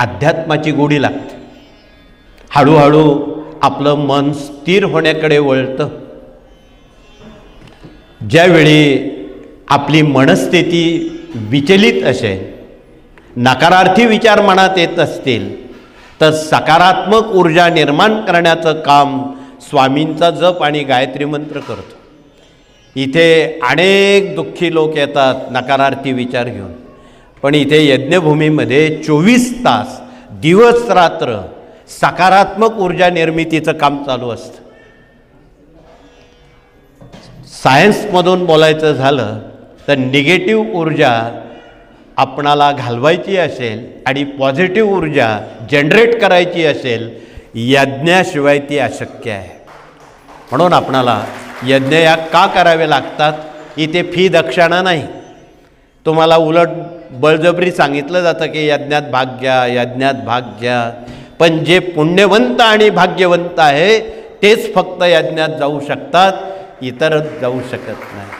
अध्यात्माची गोडी लागते. हळूहळू आपलं मन स्थिर होण्याकडे वळतं. ज्यावेळी आपली मनस्थिती विचलित असेल, नकारार्थी विचार मनात येत असतील, तर सकारात्मक ऊर्जा निर्माण करण्याचं काम स्वामींचा जप आणि गायत्री मंत्र करतो. इथे अनेक दुःखी लोक येतात नकारार्थी विचार घेऊन, पण इथे यज्ञभूमीमध्ये 24 तास दिवस रात्र सकारात्मक ऊर्जा निर्मितीचं काम चालू असतं. सायन्समधून बोलायचं झालं तर निगेटिव्ह ऊर्जा आपणाला घालवायची असेल आणि पॉझिटिव्ह ऊर्जा जनरेट करायची असेल, यज्ञाशिवाय ती अशक्य आहे. म्हणून आपणाला यज्ञ या का करावे लागतात? इथे फी दक्षिणा नाही. तुम्हाला उलट बळजबरी सांगितलं जातं की यज्ञात भाग घ्या, यज्ञात भाग घ्या. पण जे पुण्यवंत आणि भाग्यवंत आहे तेच फक्त यज्ञात जाऊ शकतात, इतर जाऊ शकत नाही.